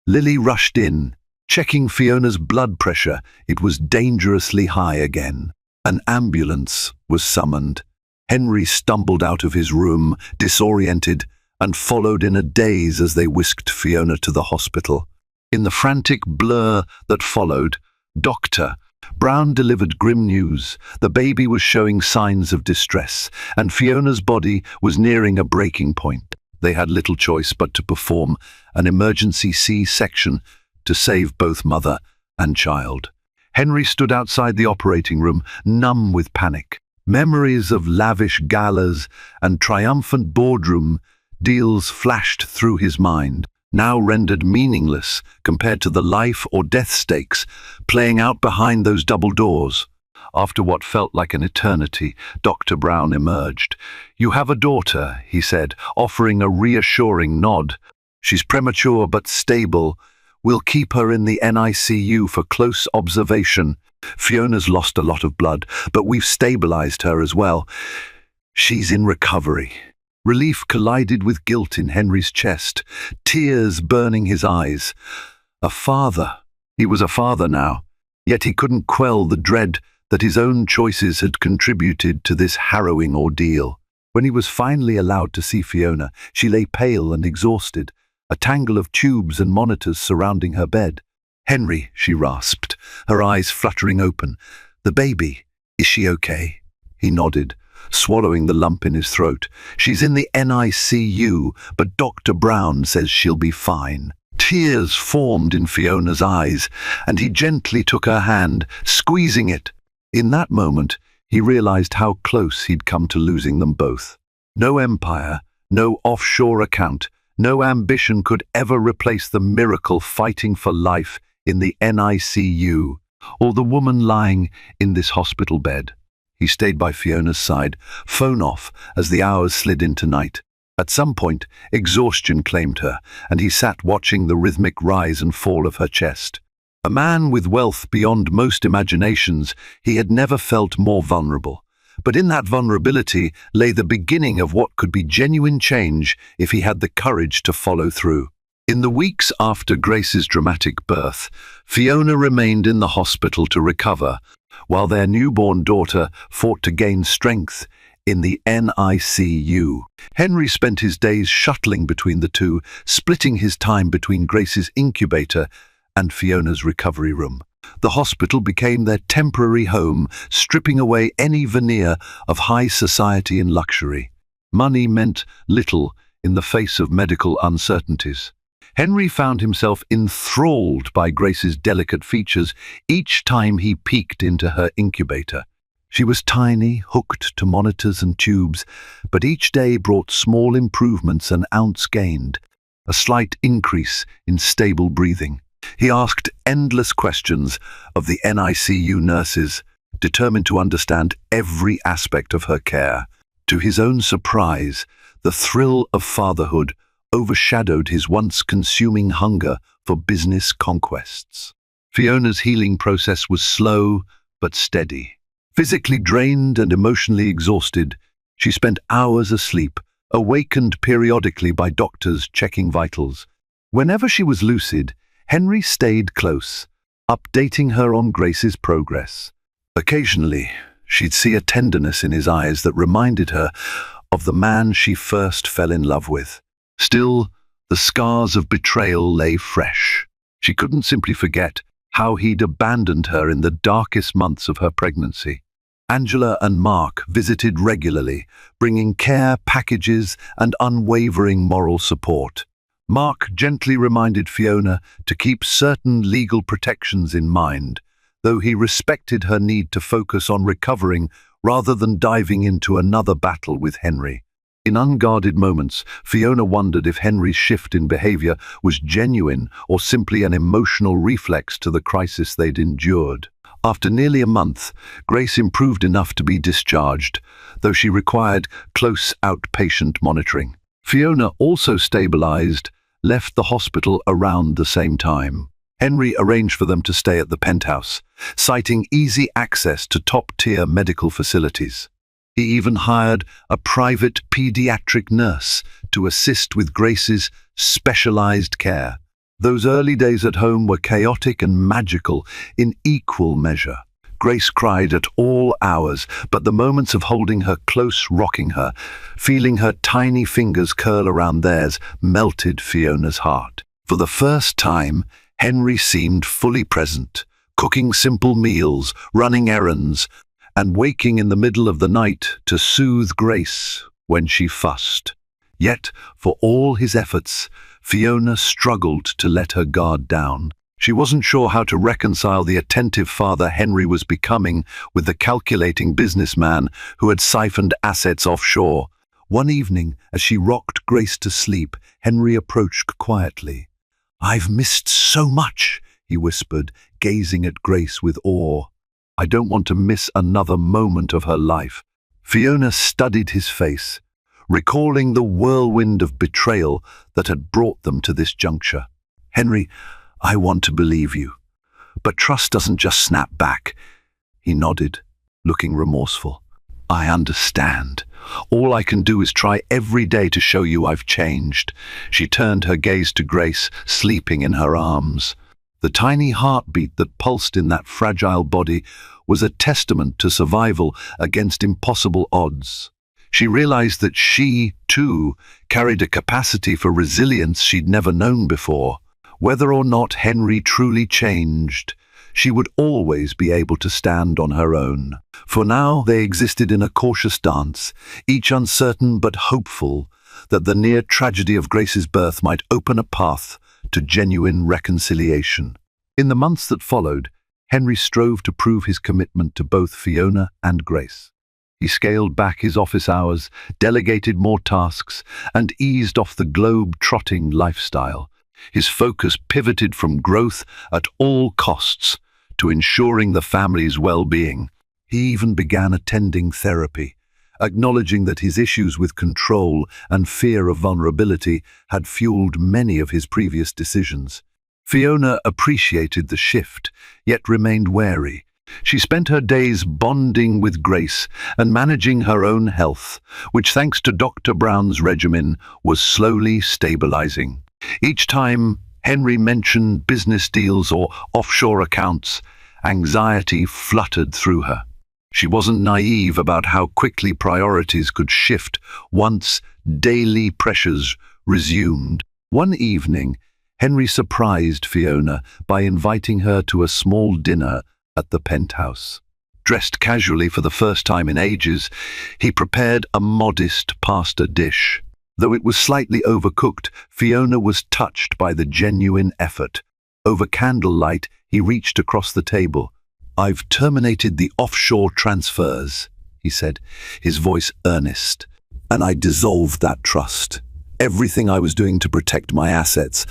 Lily rushed in, checking Fiona's blood pressure. It was dangerously high again. An ambulance was summoned. Henry stumbled out of his room, disoriented, and followed in a daze as they whisked Fiona to the hospital. In the frantic blur that followed, Dr. Brown delivered grim news. The baby was showing signs of distress, and Fiona's body was nearing a breaking point. They had little choice but to perform an emergency C-section to save both mother and child. Henry stood outside the operating room, numb with panic. Memories of lavish galas and triumphant boardroom deals flashed through his mind, now rendered meaningless compared to the life or death stakes playing out behind those double doors. After what felt like an eternity, Dr. Brown emerged. "You have a daughter," he said, offering a reassuring nod. "She's premature but stable. We'll keep her in the NICU for close observation. Fiona's lost a lot of blood, but we've stabilized her as well. She's in recovery." Relief collided with guilt in Henry's chest, tears burning his eyes. A father. He was a father now, yet he couldn't quell the dread that his own choices had contributed to this harrowing ordeal. When he was finally allowed to see Fiona, she lay pale and exhausted, a tangle of tubes and monitors surrounding her bed. "Henry," she rasped, her eyes fluttering open. "The baby, is she okay?" He nodded, swallowing the lump in his throat. "She's in the NICU, but Dr. Brown says she'll be fine." Tears formed in Fiona's eyes, and he gently took her hand, squeezing it. In that moment, he realized how close he'd come to losing them both. No empire, no offshore account, no ambition could ever replace the miracle fighting for life in the NICU, or the woman lying in this hospital bed. He stayed by Fiona's side, phone off, as the hours slid into night. At some point, exhaustion claimed her, and he sat watching the rhythmic rise and fall of her chest. A man with wealth beyond most imaginations, he had never felt more vulnerable. But in that vulnerability lay the beginning of what could be genuine change if he had the courage to follow through. In the weeks after Grace's dramatic birth, Fiona remained in the hospital to recover, while their newborn daughter fought to gain strength in the NICU. Henry spent his days shuttling between the two, splitting his time between Grace's incubator and Fiona's recovery room. The hospital became their temporary home, stripping away any veneer of high society and luxury. Money meant little in the face of medical uncertainties. Henry found himself enthralled by Grace's delicate features each time he peeked into her incubator. She was tiny, hooked to monitors and tubes, but each day brought small improvements an ounce gained, a slight increase in stable breathing. He asked endless questions of the NICU nurses, determined to understand every aspect of her care. To his own surprise, the thrill of fatherhood overshadowed his once-consuming hunger for business conquests. Fiona's healing process was slow but steady. Physically drained and emotionally exhausted, she spent hours asleep, awakened periodically by doctors checking vitals. Whenever she was lucid, Henry stayed close, updating her on Grace's progress. Occasionally, she'd see a tenderness in his eyes that reminded her of the man she first fell in love with. Still, the scars of betrayal lay fresh. She couldn't simply forget how he'd abandoned her in the darkest months of her pregnancy. Angela and Mark visited regularly, bringing care packages and unwavering moral support. Mark gently reminded Fiona to keep certain legal protections in mind, though he respected her need to focus on recovering rather than diving into another battle with Henry. In unguarded moments, Fiona wondered if Henry's shift in behavior was genuine or simply an emotional reflex to the crisis they'd endured. After nearly a month, Grace improved enough to be discharged, though she required close outpatient monitoring. Fiona, also stabilized, left the hospital around the same time. Henry arranged for them to stay at the penthouse, citing easy access to top-tier medical facilities. He even hired a private pediatric nurse to assist with Grace's specialized care. Those early days at home were chaotic and magical in equal measure. Grace cried at all hours, but the moments of holding her close, rocking her, feeling her tiny fingers curl around theirs, melted Fiona's heart. For the first time, Henry seemed fully present, cooking simple meals, running errands, and waking in the middle of the night to soothe Grace when she fussed. Yet, for all his efforts, Fiona struggled to let her guard down. She wasn't sure how to reconcile the attentive father Henry was becoming with the calculating businessman who had siphoned assets offshore. One evening, as she rocked Grace to sleep, Henry approached quietly. "I've missed so much," he whispered, gazing at Grace with awe. "I don't want to miss another moment of her life." Fiona studied his face, recalling the whirlwind of betrayal that had brought them to this juncture. "Henry, I want to believe you, but trust doesn't just snap back." He nodded, looking remorseful. "I understand. All I can do is try every day to show you I've changed." She turned her gaze to Grace, sleeping in her arms. The tiny heartbeat that pulsed in that fragile body was a testament to survival against impossible odds. She realized that she, too, carried a capacity for resilience she'd never known before. Whether or not Henry truly changed, she would always be able to stand on her own. For now, they existed in a cautious dance, each uncertain but hopeful that the near tragedy of Grace's birth might open a path to genuine reconciliation. In the months that followed, Henry strove to prove his commitment to both Fiona and Grace. He scaled back his office hours, delegated more tasks, and eased off the globe-trotting lifestyle. His focus pivoted from growth at all costs to ensuring the family's well-being. He even began attending therapy, acknowledging that his issues with control and fear of vulnerability had fueled many of his previous decisions. Fiona appreciated the shift, yet remained wary. She spent her days bonding with Grace and managing her own health, which, thanks to Dr. Brown's regimen, was slowly stabilizing. Each time Henry mentioned business deals or offshore accounts, anxiety fluttered through her. She wasn't naive about how quickly priorities could shift once daily pressures resumed. One evening, Henry surprised Fiona by inviting her to a small dinner at the penthouse. Dressed casually for the first time in ages, he prepared a modest pasta dish. Though it was slightly overcooked, Fiona was touched by the genuine effort. Over candlelight, he reached across the table. "I've terminated the offshore transfers," he said, his voice earnest, "and I dissolved that trust. Everything I was doing to protect my assets,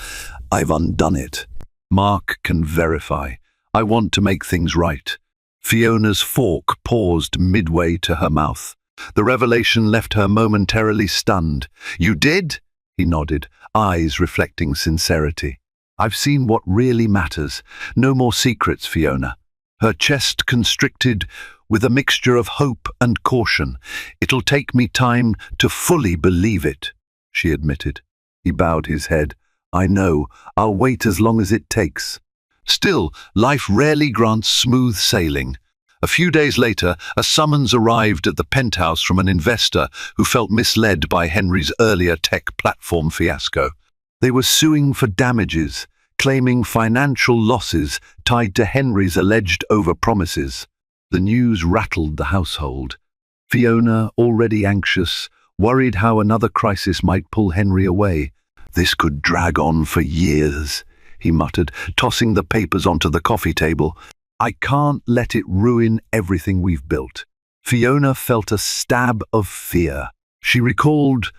I've undone it. Mark can verify. I want to make things right." Fiona's fork paused midway to her mouth. The revelation left her momentarily stunned. "You did?" He nodded, eyes reflecting sincerity. "I've seen what really matters. No more secrets, Fiona." Her chest constricted with a mixture of hope and caution. "It'll take me time to fully believe it," she admitted. He bowed his head. "I know. I'll wait as long as it takes." Still, life rarely grants smooth sailing. A few days later, a summons arrived at the penthouse from an investor who felt misled by Henry's earlier tech platform fiasco. They were suing for damages, claiming financial losses tied to Henry's alleged overpromises. The news rattled the household. Fiona, already anxious, worried how another crisis might pull Henry away. "This could drag on for years," he muttered, tossing the papers onto the coffee table. "I can't let it ruin everything we've built." Fiona felt a stab of fear. She recalled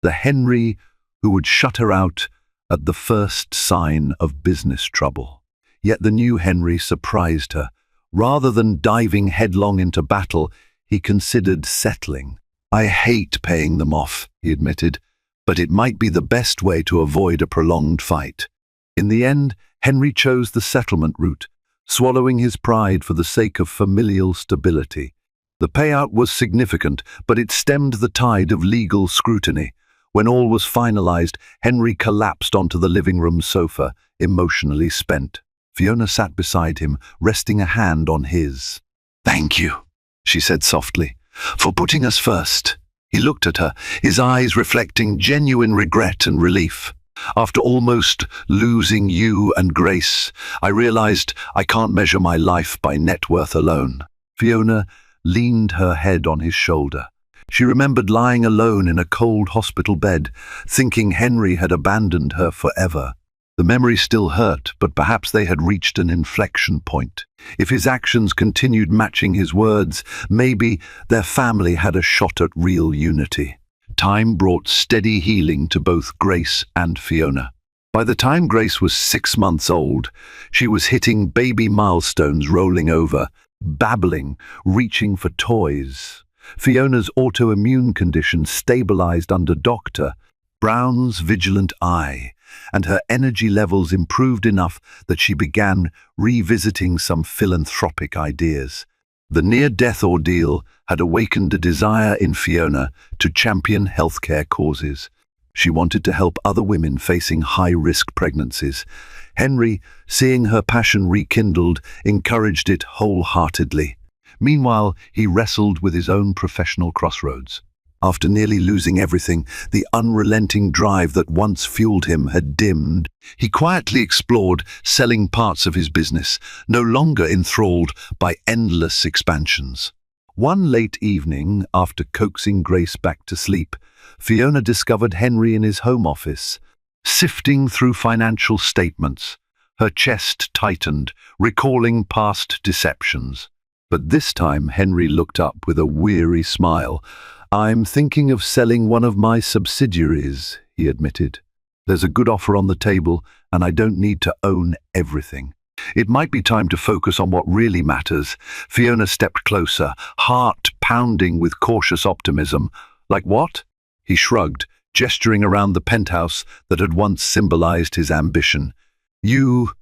the Henry who would shut her out at the first sign of business trouble. Yet the new Henry surprised her. Rather than diving headlong into battle, he considered settling. "I hate paying them off," he admitted, "but it might be the best way to avoid a prolonged fight." In the end, Henry chose the settlement route, swallowing his pride for the sake of familial stability. The payout was significant, but it stemmed the tide of legal scrutiny. When all was finalized, Henry collapsed onto the living room sofa, emotionally spent. Fiona sat beside him, resting a hand on his. "Thank you," she said softly, "for putting us first." He looked at her, his eyes reflecting genuine regret and relief. "After almost losing you and Grace, I realized I can't measure my life by net worth alone." Fiona leaned her head on his shoulder. She remembered lying alone in a cold hospital bed, thinking Henry had abandoned her forever. The memory still hurt, but perhaps they had reached an inflection point. If his actions continued matching his words, maybe their family had a shot at real unity. Time brought steady healing to both Grace and Fiona. By the time Grace was 6 months old, she was hitting baby milestones, rolling over, babbling, reaching for toys. Fiona's autoimmune condition stabilized under Dr. Brown's vigilant eye, and her energy levels improved enough that she began revisiting some philanthropic ideas. The near-death ordeal had awakened a desire in Fiona to champion healthcare causes. She wanted to help other women facing high-risk pregnancies. Henry, seeing her passion rekindled, encouraged it wholeheartedly. Meanwhile, he wrestled with his own professional crossroads. After nearly losing everything, the unrelenting drive that once fueled him had dimmed. He quietly explored selling parts of his business, no longer enthralled by endless expansions. One late evening, after coaxing Grace back to sleep, Fiona discovered Henry in his home office, sifting through financial statements. Her chest tightened, recalling past deceptions. But this time Henry looked up with a weary smile. "I'm thinking of selling one of my subsidiaries," he admitted. "There's a good offer on the table, and I don't need to own everything. It might be time to focus on what really matters." Fiona stepped closer, heart pounding with cautious optimism. "Like what?" He shrugged, gesturing around the penthouse that had once symbolized his ambition. "You,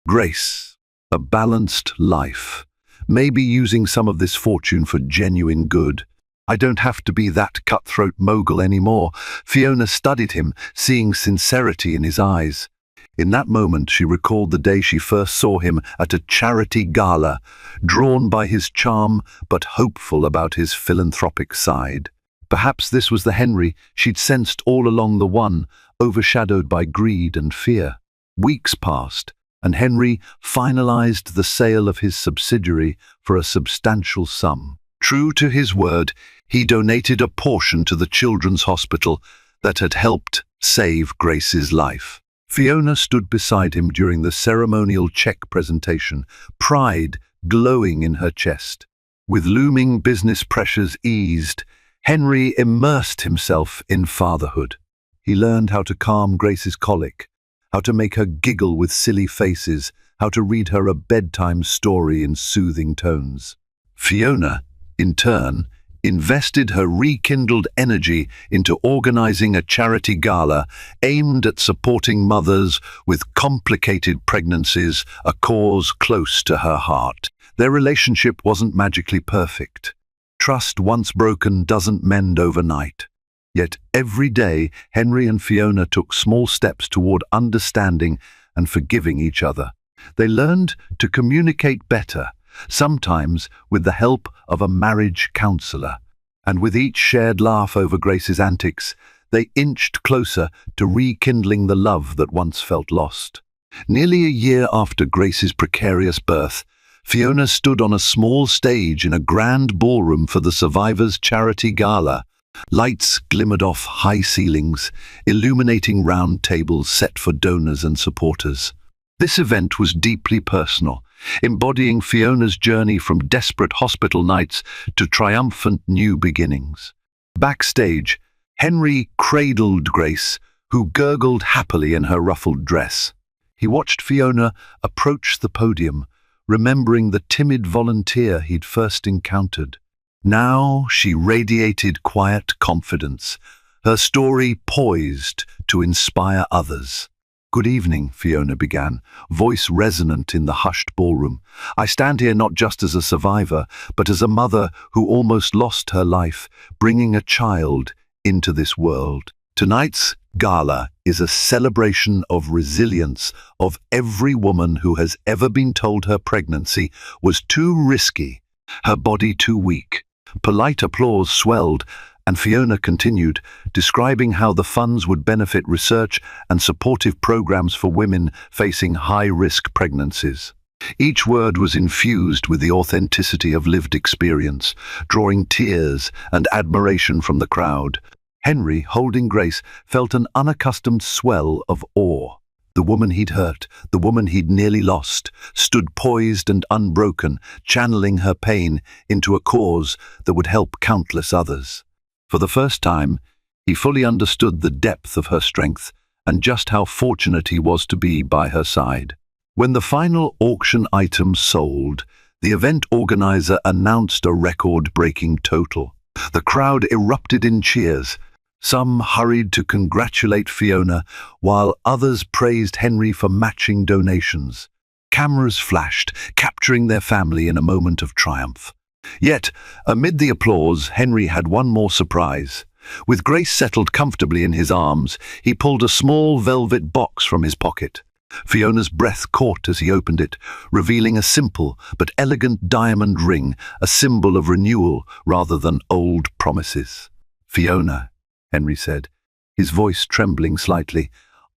Grace, a balanced life. Maybe using some of this fortune for genuine good. I don't have to be that cutthroat mogul anymore." Fiona studied him, seeing sincerity in his eyes. In that moment, she recalled the day she first saw him at a charity gala, drawn by his charm but hopeful about his philanthropic side. Perhaps this was the Henry she'd sensed all along, the one overshadowed by greed and fear. Weeks passed, and Henry finalized the sale of his subsidiary for a substantial sum. True to his word, he donated a portion to the children's hospital that had helped save Grace's life. Fiona stood beside him during the ceremonial check presentation, pride glowing in her chest. With looming business pressures eased, Henry immersed himself in fatherhood. He learned how to calm Grace's colic, how to make her giggle with silly faces, how to read her a bedtime story in soothing tones. Fiona, in turn, invested her rekindled energy into organizing a charity gala aimed at supporting mothers with complicated pregnancies, a cause close to her heart. Their relationship wasn't magically perfect. Trust once broken doesn't mend overnight. Yet every day, Henry and Fiona took small steps toward understanding and forgiving each other. They learned to communicate better, sometimes with the help of a marriage counselor. And with each shared laugh over Grace's antics, they inched closer to rekindling the love that once felt lost. Nearly a year after Grace's precarious birth, Fiona stood on a small stage in a grand ballroom for the survivors' charity gala. Lights glimmered off high ceilings, illuminating round tables set for donors and supporters. This event was deeply personal, embodying Fiona's journey from desperate hospital nights to triumphant new beginnings. Backstage, Henry cradled Grace, who gurgled happily in her ruffled dress. He watched Fiona approach the podium, remembering the timid volunteer he'd first encountered. Now she radiated quiet confidence, her story poised to inspire others. "Good evening," Fiona began, voice resonant in the hushed ballroom. "I stand here not just as a survivor, but as a mother who almost lost her life, bringing a child into this world. Tonight's gala is a celebration of resilience of every woman who has ever been told her pregnancy was too risky, her body too weak." Polite applause swelled, and Fiona continued, describing how the funds would benefit research and supportive programs for women facing high-risk pregnancies. Each word was infused with the authenticity of lived experience, drawing tears and admiration from the crowd. Henry, holding Grace, felt an unaccustomed swell of awe. The woman he'd hurt, the woman he'd nearly lost, stood poised and unbroken, channeling her pain into a cause that would help countless others. For the first time, he fully understood the depth of her strength and just how fortunate he was to be by her side. When the final auction items sold, the event organizer announced a record-breaking total. The crowd erupted in cheers. Some hurried to congratulate Fiona, while others praised Henry for matching donations. Cameras flashed, capturing their family in a moment of triumph. Yet, amid the applause, Henry had one more surprise. With Grace settled comfortably in his arms, he pulled a small velvet box from his pocket. Fiona's breath caught as he opened it, revealing a simple but elegant diamond ring, a symbol of renewal rather than old promises. "Fiona," Henry said, his voice trembling slightly,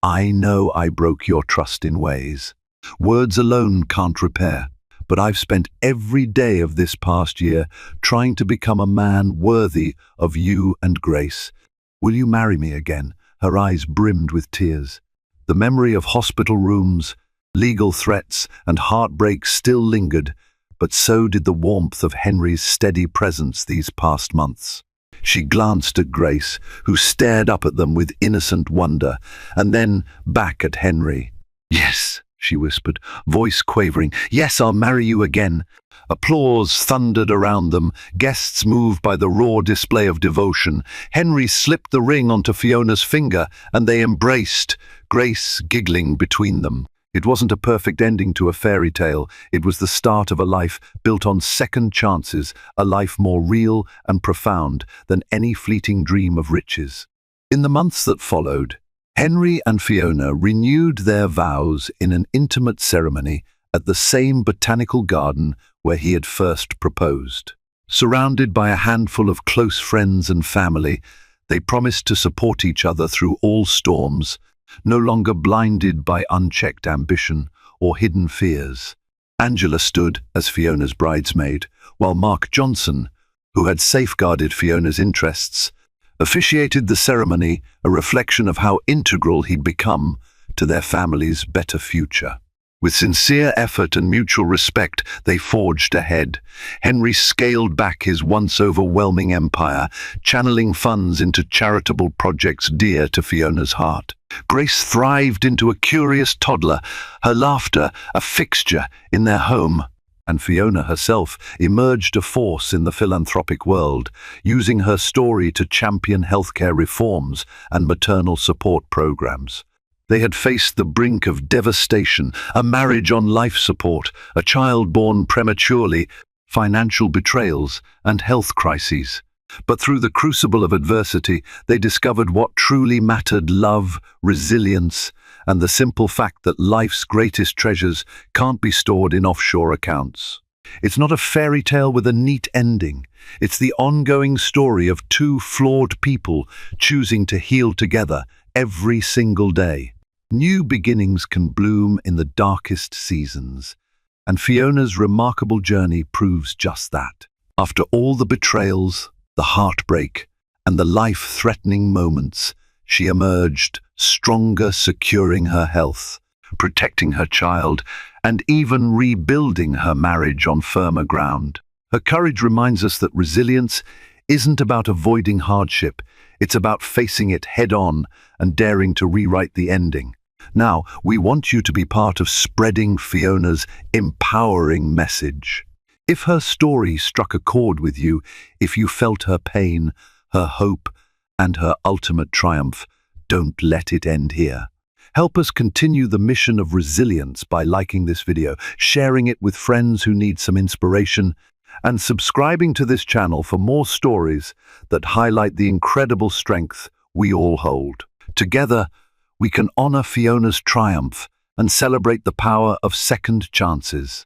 "I know I broke your trust in ways. Words alone can't repair, but I've spent every day of this past year trying to become a man worthy of you and Grace. Will you marry me again?" Her eyes brimmed with tears. The memory of hospital rooms, legal threats, and heartbreak still lingered, but so did the warmth of Henry's steady presence these past months. She glanced at Grace, who stared up at them with innocent wonder, and then back at Henry. "Yes," she whispered, voice quavering. "Yes, I'll marry you again." Applause thundered around them, guests moved by the raw display of devotion. Henry slipped the ring onto Fiona's finger, and they embraced, Grace giggling between them. It wasn't a perfect ending to a fairy tale. It was the start of a life built on second chances, a life more real and profound than any fleeting dream of riches. In the months that followed, Henry and Fiona renewed their vows in an intimate ceremony at the same botanical garden where he had first proposed. Surrounded by a handful of close friends and family, they promised to support each other through all storms, no longer blinded by unchecked ambition or hidden fears. Angela stood as Fiona's bridesmaid, while Mark Johnson, who had safeguarded Fiona's interests, officiated the ceremony, a reflection of how integral he'd become to their family's better future. With sincere effort and mutual respect, they forged ahead. Henry scaled back his once overwhelming empire, channeling funds into charitable projects dear to Fiona's heart. Grace thrived into a curious toddler, her laughter a fixture in their home. And Fiona herself emerged a force in the philanthropic world, using her story to champion healthcare reforms and maternal support programs. They had faced the brink of devastation, a marriage on life support, a child born prematurely, financial betrayals, and health crises. But through the crucible of adversity, they discovered what truly mattered: love, resilience, and the simple fact that life's greatest treasures can't be stored in offshore accounts. It's not a fairy tale with a neat ending. It's the ongoing story of two flawed people choosing to heal together every single day. New beginnings can bloom in the darkest seasons, and Fiona's remarkable journey proves just that. After all the betrayals, the heartbreak, and the life-threatening moments, she emerged stronger, securing her health, protecting her child, and even rebuilding her marriage on firmer ground. Her courage reminds us that resilience isn't about avoiding hardship, it's about facing it head-on and daring to rewrite the ending. Now, we want you to be part of spreading Fiona's empowering message. If her story struck a chord with you, if you felt her pain, her hope, and her ultimate triumph, don't let it end here. Help us continue the mission of resilience by liking this video, sharing it with friends who need some inspiration, and subscribing to this channel for more stories that highlight the incredible strength we all hold. Together, we can honor Fiona's triumph and celebrate the power of second chances.